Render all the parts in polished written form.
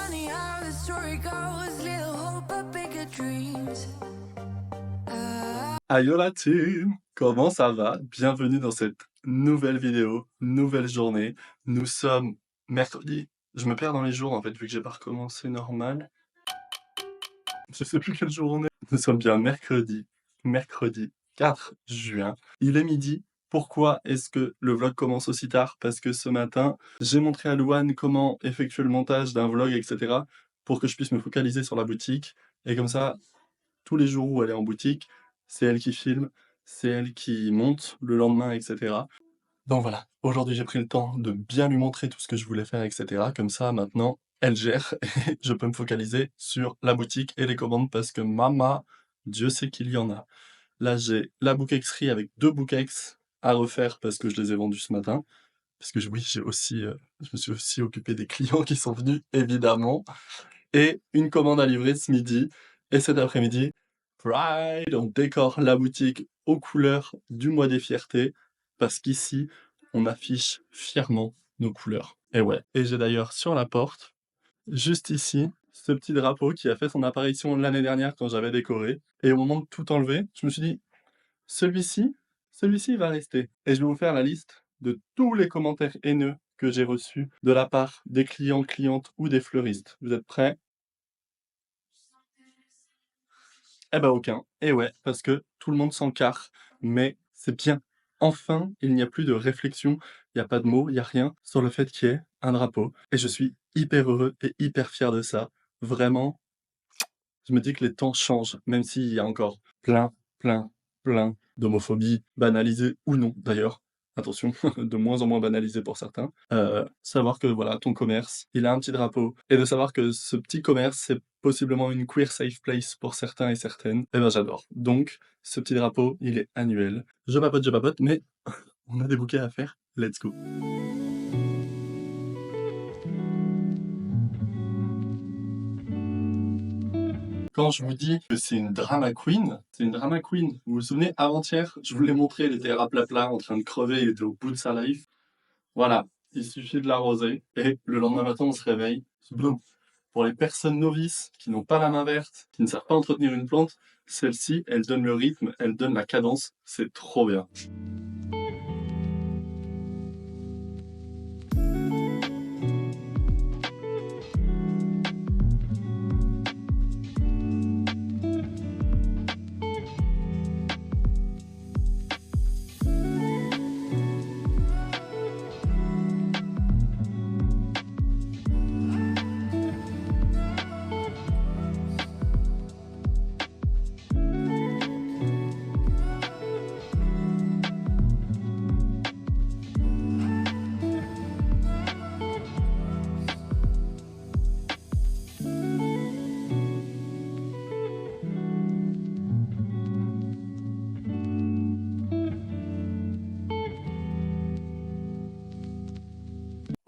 funny how the story goes. Little hope but bigger dreams. Ayo la team! Comment ça va? Bienvenue dans cette nouvelle vidéo, nouvelle journée. Nous sommes mercredi. Je me perds dans les jours en fait, vu que j'ai pas recommencé normal. Je sais plus quelle jour on est. Nous sommes bien mercredi 4 juin. Il est midi. Pourquoi est-ce que le vlog commence aussi tard? Parce que ce matin, j'ai montré à Louane comment effectuer le montage d'un vlog, etc. pour que je puisse me focaliser sur la boutique. Et comme ça, tous les jours où elle est en boutique, c'est elle qui filme, c'est elle qui monte le lendemain, etc. Donc voilà, aujourd'hui j'ai pris le temps de bien lui montrer tout ce que je voulais faire, etc. Comme ça, maintenant, elle gère et je peux me focaliser sur la boutique et les commandes parce que maman, Dieu sait qu'il y en a. Là, j'ai la bookexerie avec 2 bookex à refaire parce que je les ai vendus ce matin. Parce que oui, j'ai aussi, je me suis aussi occupé des clients qui sont venus, évidemment. Et une commande à livrer ce midi. Et cet après-midi, Pride, on décore la boutique aux couleurs du mois des fiertés, parce qu'ici, on affiche fièrement nos couleurs. Et ouais. Et j'ai d'ailleurs sur la porte, juste ici, ce petit drapeau qui a fait son apparition l'année dernière quand j'avais décoré. Et au moment de tout enlever, je me suis dit, celui-ci, celui-ci va rester. Et je vais vous faire la liste de tous les commentaires haineux que j'ai reçus de la part des clients, clientes ou des fleuristes. Vous êtes prêts? Eh ben aucun. Et ouais, parce que tout le monde s'en carre, mais c'est bien. Enfin, il n'y a plus de réflexion, il n'y a pas de mots, il n'y a rien sur le fait qu'il y ait un drapeau. Et je suis hyper heureux et hyper fier de ça. Vraiment, je me dis que les temps changent, même s'il y a encore plein d'homophobie, banalisée ou non d'ailleurs. Attention, de moins en moins banalisée pour certains. Savoir que voilà, ton commerce, il a un petit drapeau. Et de savoir que ce petit commerce, c'est possiblement une queer safe place pour certains et certaines. Eh ben j'adore. Donc, ce petit drapeau, il est annuel. Je papote, mais on a des bouquets à faire. Let's go. Quand je vous dis que c'est une drama queen, c'est une drama queen. Vous vous souvenez, avant-hier, je vous l'ai montré, elle était raplapla, en train de crever, elle était au bout de sa life. Voilà, il suffit de l'arroser et le lendemain matin, on se réveille. Boum. Pour les personnes novices qui n'ont pas la main verte, qui ne savent pas entretenir une plante, celle-ci, elle donne le rythme, elle donne la cadence, c'est trop bien.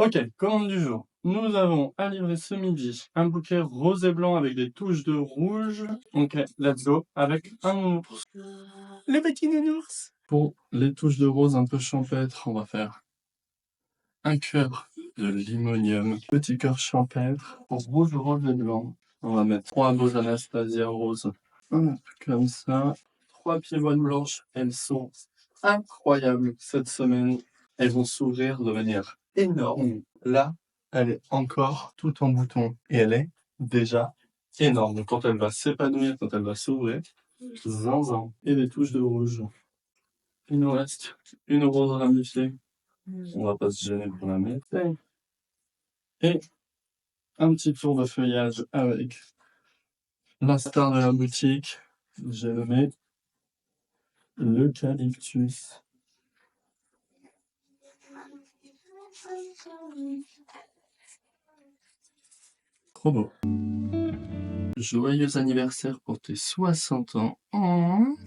Ok, commande du jour. Nous avons à livrer ce midi un bouquet rose et blanc avec des touches de rouge. Ok, let's go, avec un nounours. Le petit nounours. Pour les touches de rose un peu champêtre, on va faire un cœur de limonium, petit cœur champêtre. Pour rouge, rose et blanc, on va mettre 3 beaux Anastasia roses. Hop, comme ça. 3 pivoines blanches, elles sont incroyables cette semaine. Elles vont s'ouvrir de manière énorme. Là, elle est encore tout en bouton et elle est déjà énorme. Donc quand elle va s'épanouir, quand elle va s'ouvrir, zinzin. Et des touches de rouge. Il nous reste une rose ramifiée. On va pas se gêner pour la mettre. Et un petit tour de feuillage avec la star de la boutique. J'ai nommé l'eucalyptus. Trop beau. Joyeux anniversaire pour tes 60 ans. Oh.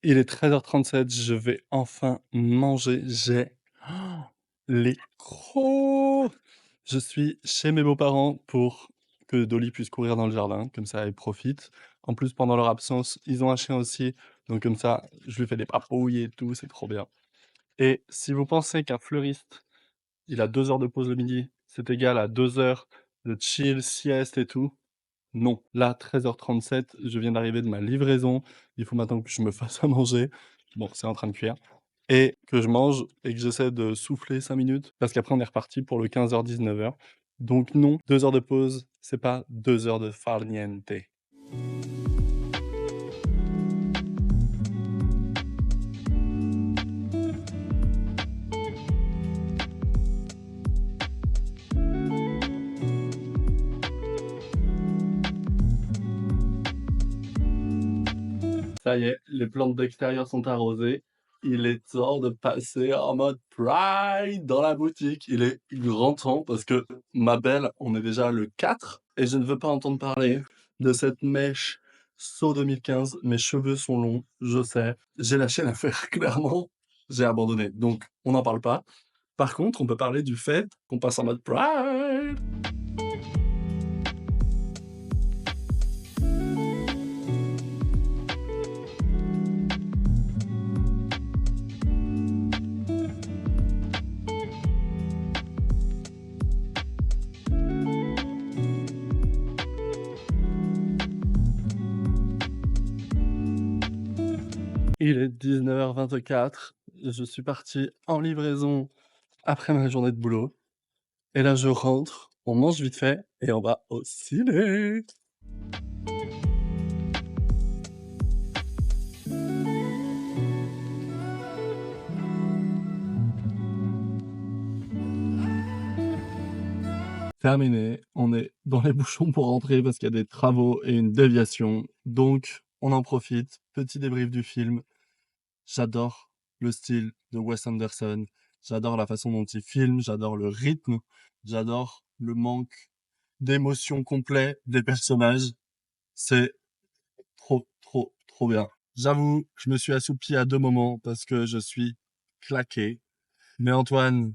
Il est 13h37, je vais enfin manger. J'ai les crocs. Je suis chez mes beaux-parents pour que Dolly puisse courir dans le jardin, comme ça elle profite. En plus, pendant leur absence, ils ont un chien aussi, donc comme ça, je lui fais des papouilles et tout, c'est trop bien. Et si vous pensez qu'un fleuriste il a 2 heures de pause le midi, c'est égal à 2 heures de chill, sieste et tout. Non, là, 13h37, je viens d'arriver de ma livraison. Il faut maintenant que je me fasse à manger. Bon, c'est en train de cuire. Et que je mange et que j'essaie de souffler 5 minutes parce qu'après on est reparti pour le 15h-19h. Donc non, 2 heures de pause, c'est pas 2 heures de farniente. Ça y est, les plantes d'extérieur sont arrosées. Il est temps de passer en mode Pride dans la boutique. Il est grand temps parce que, ma belle, on est déjà le 4 et je ne veux pas entendre parler de cette mèche saut 2015. Mes cheveux sont longs, je sais. J'ai lâché l'affaire, clairement. J'ai abandonné. Donc, on n'en parle pas. Par contre, on peut parler du fait qu'on passe en mode Pride. Il est 19h24. Je suis parti en livraison après ma journée de boulot. Et là, je rentre, on mange vite fait et on va au ciné. Terminé, on est dans les bouchons pour rentrer parce qu'il y a des travaux et une déviation. Donc, on en profite. Petit débrief du film. J'adore le style de Wes Anderson. J'adore la façon dont il filme. J'adore le rythme. J'adore le manque d'émotion complet des personnages. C'est trop, trop, trop bien. J'avoue, je me suis assoupi à 2 moments parce que je suis claqué. Mais Antoine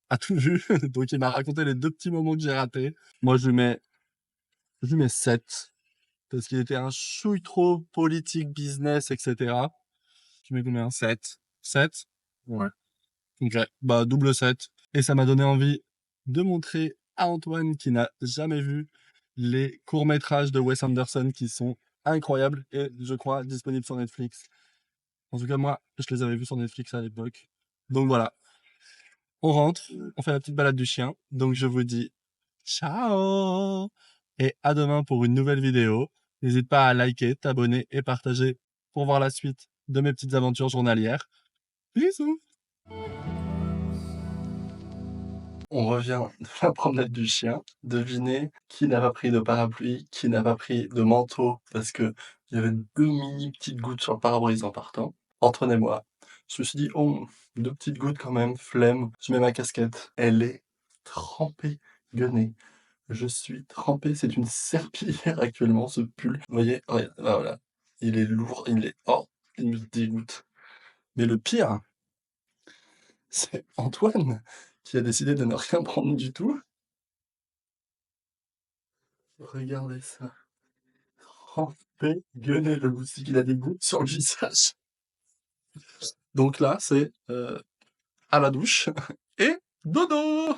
a tout vu, donc il m'a raconté les 2 petits moments que j'ai ratés. Moi, je lui mets 7 parce qu'il était un chouille trop politique, business, et cetera. Tu mets combien? 7. 7? Ouais. OK, bah double 7. Et ça m'a donné envie de montrer à Antoine qui n'a jamais vu les courts-métrages de Wes Anderson qui sont incroyables et je crois disponibles sur Netflix. En tout cas, moi, je les avais vus sur Netflix à l'époque. Donc voilà, on rentre, on fait la petite balade du chien. Donc je vous dis ciao et à demain pour une nouvelle vidéo. N'hésite pas à liker, t'abonner et partager pour voir la suite de mes petites aventures journalières. Bisous! On revient de la promenade du chien. Devinez qui n'a pas pris de parapluie, qui n'a pas pris de manteau parce que il y avait 2 mini petites gouttes sur le pare-brise en partant. Antoine et moi. Je me suis dit: «Oh, 2 petites gouttes quand même, flemme». Je mets ma casquette. Elle est trempée, guenée. Je suis trempé, c'est une serpillière actuellement ce pull. Vous voyez? Regarde, ah voilà. Il est lourd, il me dégoûte. Mais le pire, c'est Antoine qui a décidé de ne rien prendre du tout. Regardez ça. Trempé, gueuné le moustique, il a des gouttes sur le visage. Donc là, c'est à la douche et dodo!